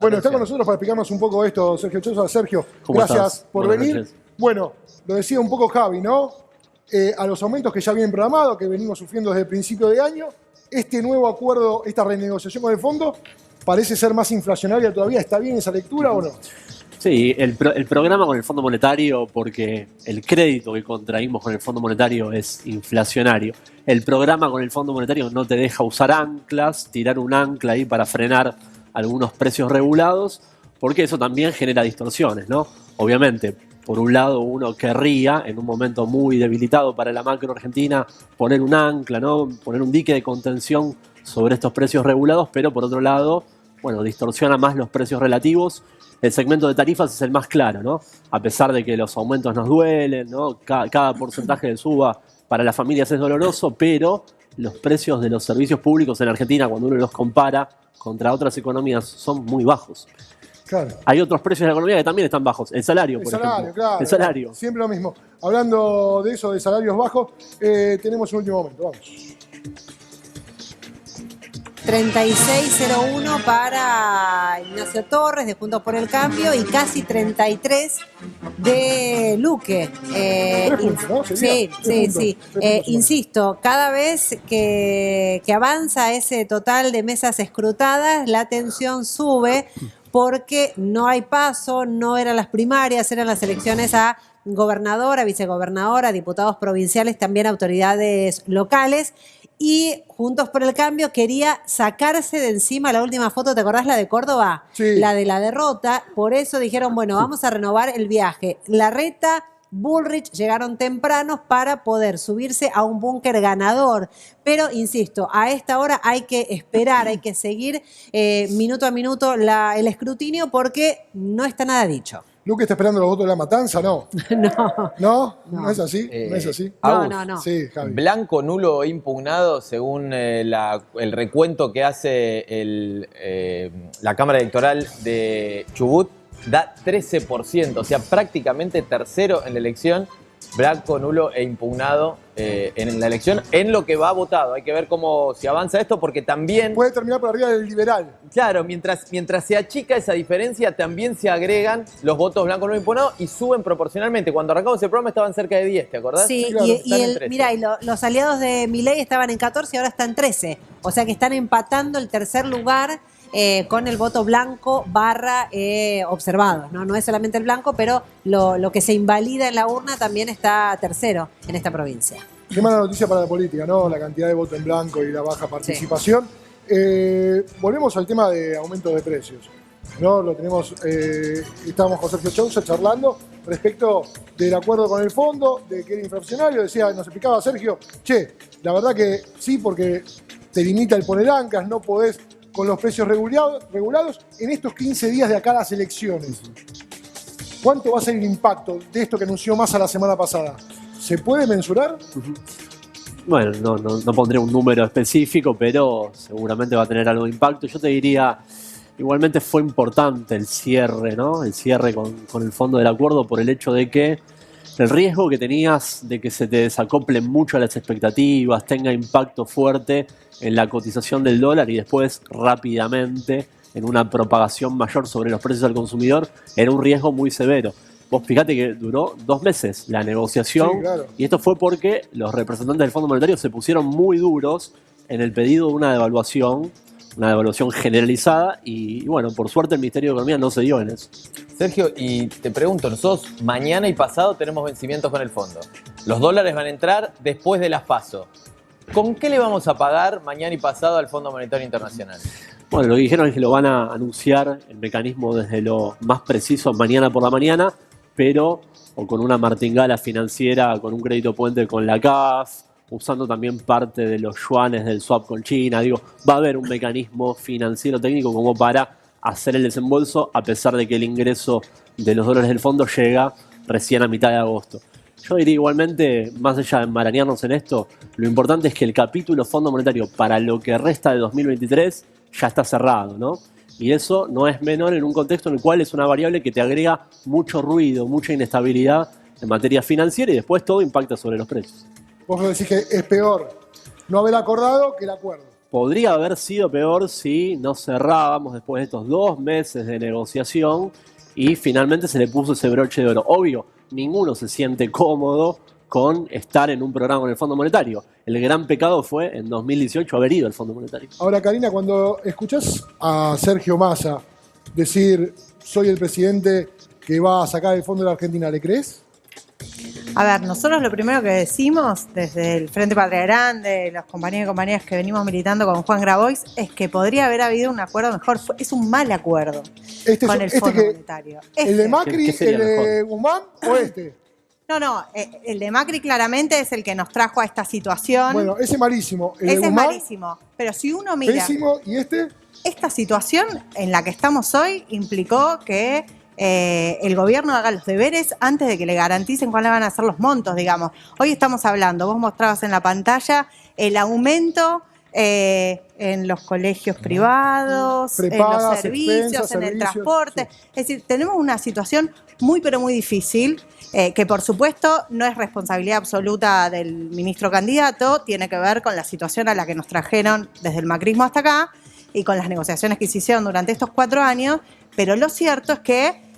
Bueno, está con nosotros para explicarnos un poco esto, Sergio Chosa. Sergio, ¿Cómo gracias estás? por Buenas venir. noches. Bueno, lo decía un poco Javi, ¿no? A los aumentos que ya vienen programados, que venimos sufriendo desde el principio de año, este nuevo acuerdo, esta renegociación con el fondo, parece ser más inflacionaria todavía. ¿Está bien esa lectura o no? Sí, el programa con el Fondo Monetario, porque el crédito que contraímos con el Fondo Monetario es inflacionario. El programa con el Fondo Monetario no te deja usar anclas, tirar un ancla ahí para frenar algunos precios regulados, porque eso también genera distorsiones, ¿no? Obviamente, por un lado uno querría, en un momento muy debilitado para la macro argentina, poner un ancla, ¿no? Poner un dique de contención sobre estos precios regulados, pero por otro lado, bueno, distorsiona más los precios relativos. El segmento de tarifas es el más claro, ¿no? A pesar de que los aumentos nos duelen, ¿no? Cada porcentaje de suba para las familias es doloroso, pero los precios de los servicios públicos en Argentina, cuando uno los compara contra otras economías, son muy bajos. Claro. Hay otros precios de la economía que también están bajos. El salario, El por salario, ejemplo. claro. El salario. Siempre lo mismo. Hablando de eso, de salarios bajos, tenemos un último momento. Vamos. 36.01 para Ignacio Torres de Juntos por el Cambio y casi 33 de Luque. 3 puntos, ¿no? Sería Sí. puntos. Insisto, cada vez que avanza ese total de mesas escrutadas, la tensión sube porque no hay paso, no eran las primarias, eran las elecciones a gobernadora, vicegobernadora, diputados provinciales, también autoridades locales. Y Juntos por el Cambio quería sacarse de encima la última foto, ¿te acordás la de Córdoba? Sí. La de la derrota. Por eso dijeron, bueno, vamos a renovar el viaje. Larreta, Bullrich llegaron tempranos para poder subirse a un búnker ganador. Pero, insisto, a esta hora hay que esperar, hay que seguir minuto a minuto el escrutinio porque no está nada dicho. ¿Luque está esperando los votos de la matanza? No. No. ¿No? ¿No es así? ¿No es así? No. Sí, Javi. Blanco, nulo e impugnado, según el recuento que hace la Cámara Electoral de Chubut, da 13%, o sea, prácticamente tercero en la elección, blanco, nulo e impugnado en la elección, en lo que va votado. Hay que ver si avanza esto, porque también... Puede terminar por arriba del liberal. Claro, mientras se achica esa diferencia, también se agregan los votos blancos no impugnados y suben proporcionalmente. Cuando arrancamos el programa estaban cerca de 10, ¿te acordás? Sí, claro, y los aliados de Milei estaban en 14 y ahora están en 13. O sea que están empatando el tercer lugar con el voto blanco / observados, ¿no? No es solamente el blanco, pero lo que se invalida en la urna también está tercero en esta provincia. Qué mala noticia para la política, ¿no? La cantidad de voto en blanco y la baja participación. Volvemos al tema de aumento de precios, ¿no? Lo tenemos, estábamos con Sergio Chosa charlando respecto del acuerdo con el fondo, de que era inflacionario. Nos explicaba Sergio, la verdad que sí, porque te limita el poner anclas, no podés con los precios regulados en estos 15 días de acá a las elecciones. ¿Cuánto va a ser el impacto de esto que anunció Massa la semana pasada? ¿Se puede mensurar? Bueno, no pondré un número específico, pero seguramente va a tener algo de impacto. Yo te diría, igualmente fue importante el cierre, ¿no? El cierre con el fondo del acuerdo por el hecho de que el riesgo que tenías de que se te desacoplen mucho las expectativas, tenga impacto fuerte en la cotización del dólar y después rápidamente en una propagación mayor sobre los precios al consumidor, era un riesgo muy severo. Vos fíjate que duró 2 meses la negociación, Sí, claro. y esto fue porque los representantes del Fondo Monetario se pusieron muy duros en el pedido de una devaluación generalizada y bueno, por suerte el Ministerio de Economía no se dio en eso. Sergio, y te pregunto, nosotros mañana y pasado tenemos vencimientos con el fondo. Los dólares van a entrar después de las PASO. ¿Con qué le vamos a pagar mañana y pasado al Fondo Monetario Internacional? Bueno, lo que dijeron es que lo van a anunciar el mecanismo desde lo más preciso mañana por la mañana, pero o con una martingala financiera, con un crédito puente con la CAF, usando también parte de los yuanes del swap con China. Digo, va a haber un mecanismo financiero técnico como para hacer el desembolso, a pesar de que el ingreso de los dólares del fondo llega recién a mitad de agosto. Yo diría igualmente, más allá de enmarañarnos en esto, lo importante es que el capítulo Fondo Monetario para lo que resta de 2023 ya está cerrado, ¿no? Y eso no es menor en un contexto en el cual es una variable que te agrega mucho ruido, mucha inestabilidad en materia financiera y después todo impacta sobre los precios. Vos decís que es peor no haber acordado que el acuerdo. podría haber sido peor si no cerrábamos después de estos 2 meses de negociación y finalmente se le puso ese broche de oro. Obvio, ninguno se siente cómodo con estar en un programa con el Fondo Monetario. El gran pecado fue en 2018 haber ido al Fondo Monetario. Ahora, Karina, cuando escuchás a Sergio Massa decir soy el presidente que va a sacar el Fondo de la Argentina, ¿le crees? A ver, nosotros lo primero que decimos desde el Frente Patria Grande, los compañeros y compañeras que venimos militando con Juan Grabois, es que podría haber habido un acuerdo mejor. Es un mal acuerdo con el Fondo Monetario. ¿El de Macri, el de Guzmán o este? No, el de Macri claramente es el que nos trajo a esta situación. Bueno, ese es malísimo. Ese es malísimo. Pero si uno mira... Pésimo, ¿y este? Esta situación en la que estamos hoy implicó que el gobierno haga los deberes antes de que le garanticen cuáles van a ser los montos, digamos. Hoy estamos hablando, vos mostrabas en la pantalla el aumento en los colegios privados, prepagas, en los servicios, expensas, en el servicios, transporte. sí. Es decir, tenemos una situación muy, pero muy difícil, que por supuesto no es responsabilidad absoluta del ministro candidato, tiene que ver con la situación a la que nos trajeron desde el macrismo hasta acá y con las negociaciones que se hicieron durante estos 4 años, pero lo cierto es que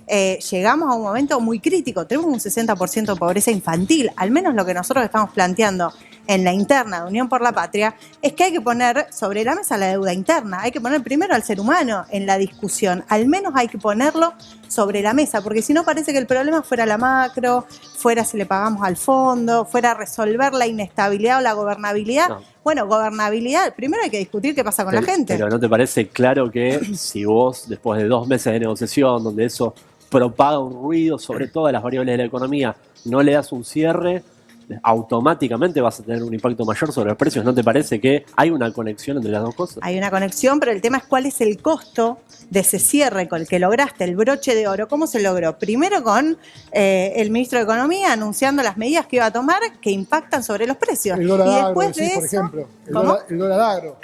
llegamos a un momento muy crítico. Tenemos un 60% de pobreza infantil. Al menos lo que nosotros estamos planteando en la interna de Unión por la Patria es que hay que poner sobre la mesa la deuda interna. Hay que poner primero al ser humano en la discusión. Al menos hay que ponerlo sobre la mesa, porque si no parece que el problema fuera la macro, fuera si le pagamos al fondo, fuera resolver la inestabilidad o la gobernabilidad. No. Bueno, gobernabilidad, primero hay que discutir qué pasa con la gente. Pero ¿no te parece claro que si vos, después de 2 meses de negociación, donde eso propaga un ruido sobre todas las variables de la economía, no le das un cierre, automáticamente vas a tener un impacto mayor sobre los precios? ¿No te parece que hay una conexión entre las dos cosas? Hay una conexión, pero el tema es cuál es el costo de ese cierre con el que lograste el broche de oro. ¿Cómo se logró? Primero con el ministro de Economía anunciando las medidas que iba a tomar que impactan sobre los precios. El dólar y agro, después de sí, por eso, ejemplo. El dólar agro.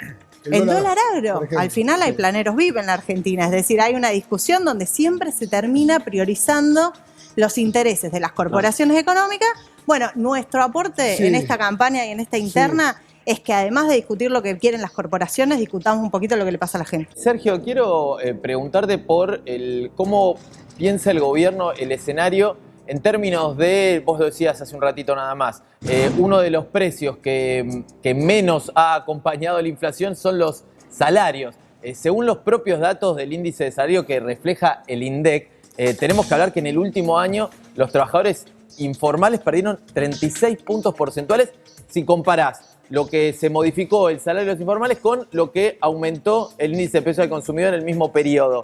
El dólar agro. Al final hay planeros VIP en la Argentina. Es decir, hay una discusión donde siempre se termina priorizando los intereses de las corporaciones económicas. Bueno, nuestro aporte en esta campaña y en esta interna es que además de discutir lo que quieren las corporaciones, discutamos un poquito lo que le pasa a la gente. Sergio, quiero preguntarte por cómo piensa el gobierno el escenario en términos de, vos lo decías hace un ratito nada más, uno de los precios que menos ha acompañado la inflación son los salarios. Según los propios datos del índice de salario que refleja el INDEC, tenemos que hablar que en el último año los trabajadores informales perdieron 36 puntos porcentuales si comparás lo que se modificó el salario de los informales con lo que aumentó el índice de precio al consumidor en el mismo periodo.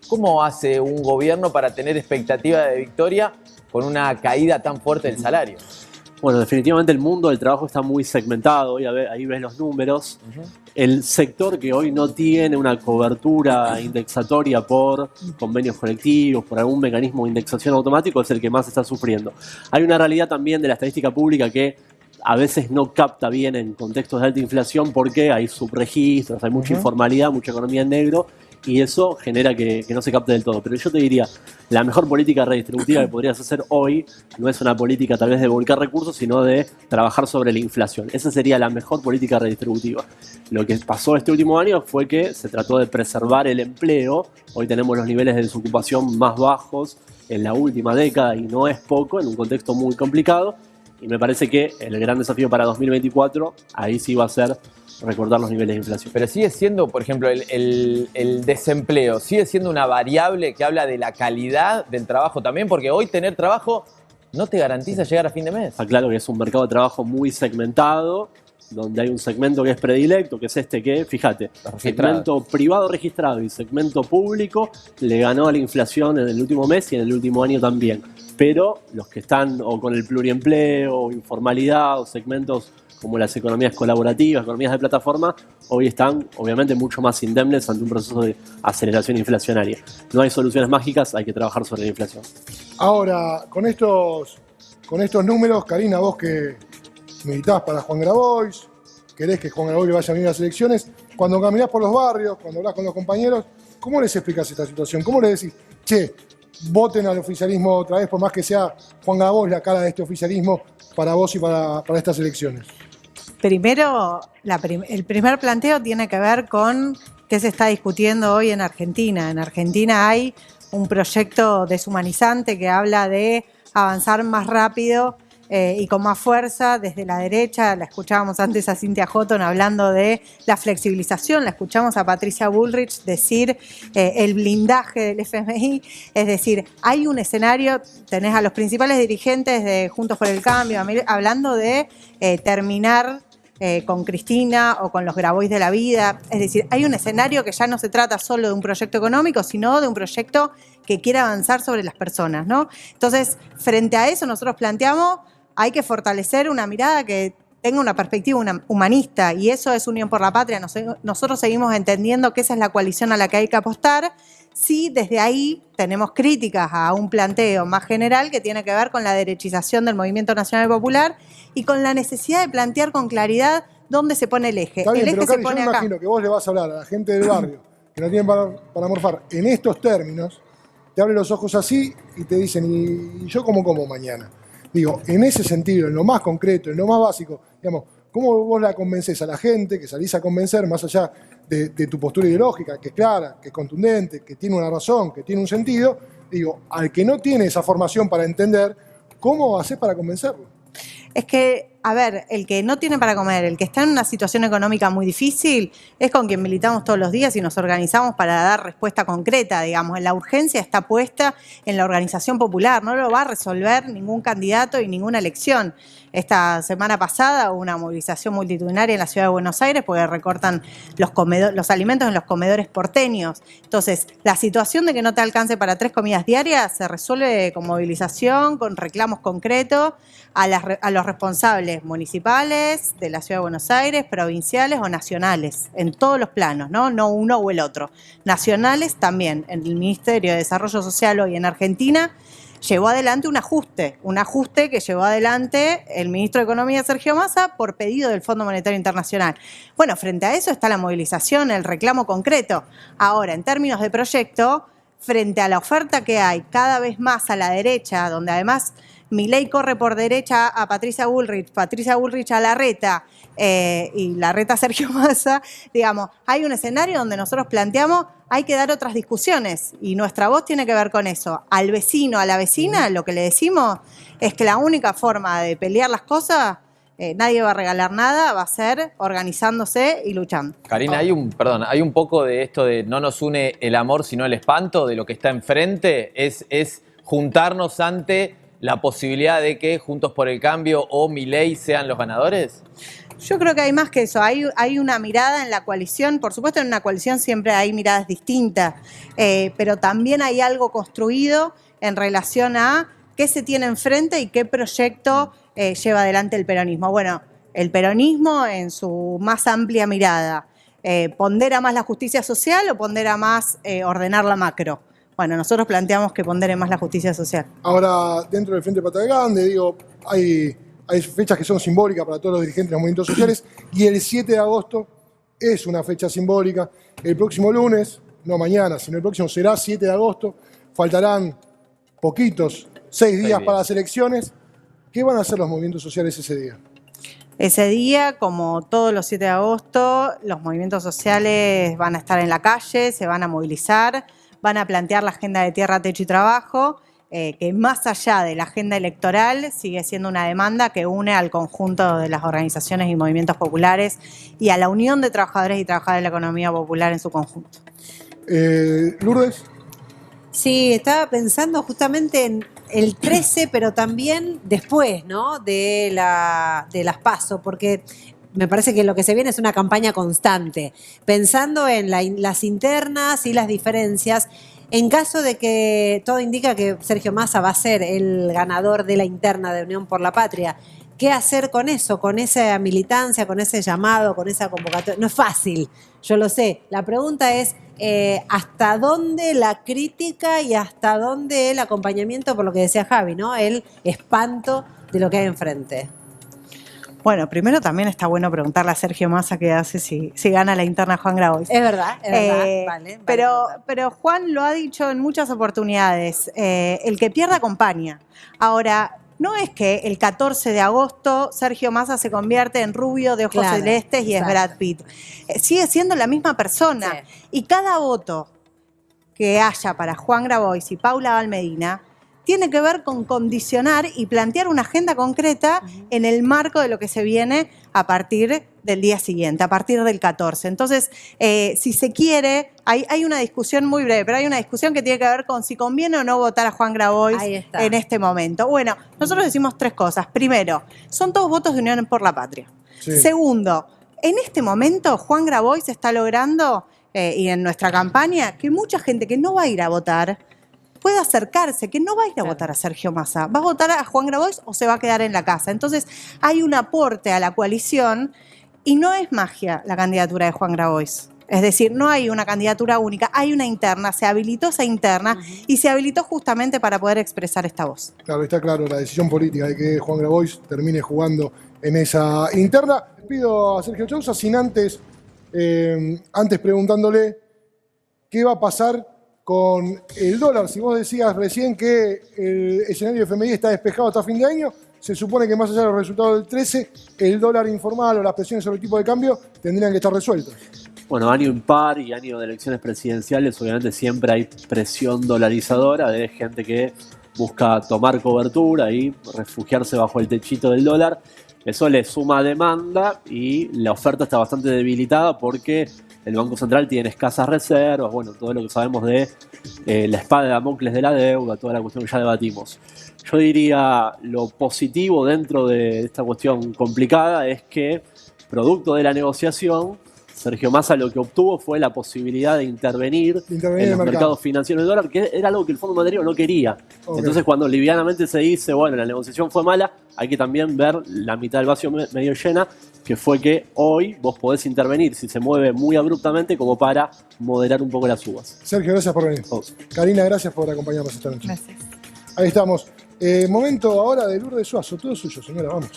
¿Cómo hace un gobierno para tener expectativa de victoria con una caída tan fuerte del salario? Bueno, definitivamente el mundo del trabajo está muy segmentado, y ahí ves los números. El sector que hoy no tiene una cobertura indexatoria por convenios colectivos, por algún mecanismo de indexación automático, es el que más está sufriendo. Hay una realidad también de la estadística pública que a veces no capta bien en contextos de alta inflación porque hay subregistros, hay mucha informalidad, mucha economía en negro, y eso genera que no se capte del todo. Pero yo te diría, la mejor política redistributiva que podrías hacer hoy no es una política tal vez de volcar recursos, sino de trabajar sobre la inflación. Esa sería la mejor política redistributiva. Lo que pasó este último año fue que se trató de preservar el empleo. Hoy tenemos los niveles de desocupación más bajos en la última década, y no es poco en un contexto muy complicado. Y me parece que el gran desafío para 2024, ahí sí va a ser recordar los niveles de inflación. Pero sigue siendo, por ejemplo, el desempleo, sigue siendo una variable que habla de la calidad del trabajo también, porque hoy tener trabajo no te garantiza llegar a fin de mes. Está claro que es un mercado de trabajo muy segmentado, donde hay un segmento que es predilecto, que es este que, fíjate, segmento privado registrado y segmento público le ganó a la inflación en el último mes y en el último año también. Pero los que están o con el pluriempleo, o informalidad, o segmentos como las economías colaborativas, economías de plataforma, hoy están obviamente mucho más indemnes ante un proceso de aceleración inflacionaria. No hay soluciones mágicas, hay que trabajar sobre la inflación. Ahora, con estos números, Karina, vos que militás para Juan Grabois, querés que Juan Grabois le vaya bien a las elecciones, cuando caminás por los barrios, cuando hablas con los compañeros, ¿cómo les explicás esta situación? ¿Cómo les decís, che, voten al oficialismo otra vez, por más que sea Juan Grabois la cara de este oficialismo para vos y para estas elecciones? Primero, el primer planteo tiene que ver con qué se está discutiendo hoy en Argentina. En Argentina hay un proyecto deshumanizante que habla de avanzar más rápido y con más fuerza desde la derecha. La escuchábamos antes a Cynthia Houghton hablando de la flexibilización, la escuchamos a Patricia Bullrich decir el blindaje del FMI. Es decir, hay un escenario, tenés a los principales dirigentes de Juntos por el Cambio hablando de terminar con Cristina o con los Grabois de la vida. Es decir, hay un escenario que ya no se trata solo de un proyecto económico, sino de un proyecto que quiere avanzar sobre las personas, ¿no? Entonces, frente a eso, nosotros planteamos, hay que fortalecer una mirada que tenga una perspectiva humanista, y eso es Unión por la Patria. Nosotros seguimos entendiendo que esa es la coalición a la que hay que apostar. Sí, desde ahí tenemos críticas a un planteo más general que tiene que ver con la derechización del Movimiento Nacional Popular y con la necesidad de plantear con claridad dónde se pone el eje. Está bien, el eje pero Cari, se pone yo me acá. imagino que vos le vas a hablar a la gente del barrio que no tienen para morfar en estos términos, te abren los ojos así y te dicen, ¿y yo cómo como mañana? Digo, en ese sentido, en lo más concreto, en lo más básico, digamos, ¿cómo vos la convencés a la gente, que salís a convencer más allá de tu postura ideológica, que es clara, que es contundente, que tiene una razón, que tiene un sentido? Digo, al que no tiene esa formación para entender, ¿cómo haces para convencerlo? Es que, a ver, el que no tiene para comer, el que está en una situación económica muy difícil, es con quien militamos todos los días y nos organizamos para dar respuesta concreta, digamos. La urgencia está puesta en la organización popular, no lo va a resolver ningún candidato y ninguna elección. Esta semana pasada hubo una movilización multitudinaria en la ciudad de Buenos Aires porque recortan los alimentos en los comedores porteños. Entonces, la situación de que no te alcance para 3 comidas diarias se resuelve con movilización, con reclamos concretos a los responsables municipales de la ciudad de Buenos Aires, provinciales o nacionales, en todos los planos, ¿no? No uno o el otro. Nacionales también. En el Ministerio de Desarrollo Social hoy en Argentina llevó adelante un ajuste que llevó adelante el ministro de Economía, Sergio Massa, por pedido del Fondo Monetario Internacional. Bueno, frente a eso está la movilización, el reclamo concreto. Ahora, en términos de proyecto, frente a la oferta que hay cada vez más a la derecha, donde además Milei corre por derecha a Patricia Bullrich a Larreta y Larreta a Sergio Massa, digamos, hay un escenario donde nosotros planteamos hay que dar otras discusiones y nuestra voz tiene que ver con eso. Al vecino, a la vecina, lo que le decimos es que la única forma de pelear las cosas, nadie va a regalar nada, va a ser organizándose y luchando. Karina, hay un poco de esto de no nos une el amor sino el espanto de lo que está enfrente, es juntarnos ante la posibilidad de que Juntos por el Cambio o Milei sean los ganadores. Yo creo que hay más que eso, hay una mirada en la coalición, por supuesto en una coalición siempre hay miradas distintas, pero también hay algo construido en relación a qué se tiene enfrente y qué proyecto lleva adelante el peronismo. Bueno, el peronismo en su más amplia mirada, ¿pondera más la justicia social o pondera más ordenar la macro? Bueno, nosotros planteamos que pondere más la justicia social. Ahora, dentro del Frente Patria Grande, digo, hay fechas que son simbólicas para todos los dirigentes de los movimientos sociales y el 7 de agosto es una fecha simbólica. El próximo lunes, no mañana, sino el próximo será 7 de agosto. Faltarán poquitos, 6 días para las elecciones. ¿Qué van a hacer los movimientos sociales ese día? Ese día, como todos los 7 de agosto, los movimientos sociales van a estar en la calle, se van a movilizar, van a plantear la agenda de tierra, techo y trabajo, que más allá de la agenda electoral sigue siendo una demanda que une al conjunto de las organizaciones y movimientos populares y a la unión de trabajadores y trabajadoras de la economía popular en su conjunto. Lourdes. Sí, estaba pensando justamente en el 13, pero también después, ¿no? de las PASO, porque me parece que lo que se viene es una campaña constante, pensando en las internas y las diferencias. En caso de que todo indica que Sergio Massa va a ser el ganador de la interna de Unión por la Patria, ¿qué hacer con eso, con esa militancia, con ese llamado, con esa convocatoria? No es fácil, yo lo sé. La pregunta es ¿hasta dónde la crítica y hasta dónde el acompañamiento, por lo que decía Javi, ¿no? El espanto de lo que hay enfrente? Bueno, primero también está bueno preguntarle a Sergio Massa qué hace si gana la interna Juan Grabois. Es verdad, vale. Pero Juan lo ha dicho en muchas oportunidades, el que pierde acompaña. Ahora, no es que el 14 de agosto Sergio Massa se convierte en rubio de ojos Claro, celestes y exacto. es Brad Pitt. Sigue siendo la misma persona. Sí. Y cada voto que haya para Juan Grabois y Paula Valmedina tiene que ver con condicionar y plantear una agenda concreta en el marco de lo que se viene a partir del día siguiente, a partir del 14. Entonces, si se quiere, hay una discusión muy breve, pero hay una discusión que tiene que ver con si conviene o no votar a Juan Grabois Ahí está. en este momento. Bueno, nosotros decimos 3 cosas. Primero, son todos votos de Unión por la Patria. Sí. Segundo, en este momento Juan Grabois está logrando, y en nuestra campaña, que mucha gente que no va a ir a votar pueda acercarse, que no va a ir a votar a Sergio Massa, va a votar a Juan Grabois o se va a quedar en la casa. Entonces hay un aporte a la coalición y no es magia la candidatura de Juan Grabois. Es decir, no hay una candidatura única, hay una interna, se habilitó esa interna y se habilitó justamente para poder expresar esta voz. Claro, está claro la decisión política de que Juan Grabois termine jugando en esa interna. Pido a Sergio Chauza, sin antes preguntándole qué va a pasar con el dólar. Si vos decías recién que el escenario de FMI está despejado hasta fin de año, se supone que más allá de los resultados del 13, el dólar informal o las presiones sobre el tipo de cambio tendrían que estar resueltas. Bueno, año impar y año de elecciones presidenciales, obviamente siempre hay presión dolarizadora de gente que busca tomar cobertura y refugiarse bajo el techito del dólar. Eso le suma demanda y la oferta está bastante debilitada porque el Banco Central tiene escasas reservas, bueno, todo lo que sabemos de la espada de Damocles de la deuda, toda la cuestión que ya debatimos. Yo diría lo positivo dentro de esta cuestión complicada es que, producto de la negociación, Sergio Massa lo que obtuvo fue la posibilidad de intervenir en los mercados financieros del dólar, que era algo que el Fondo Monetario no quería. Okay. Entonces, cuando livianamente se dice, bueno, la negociación fue mala, hay que también ver la mitad del vaso medio llena, que fue que hoy vos podés intervenir si se mueve muy abruptamente como para moderar un poco las subas. Sergio, gracias por venir. Karina, gracias por acompañarnos esta noche. Gracias. Ahí estamos. Momento ahora de Lourdes Suazo. Todo suyo, señora, vamos.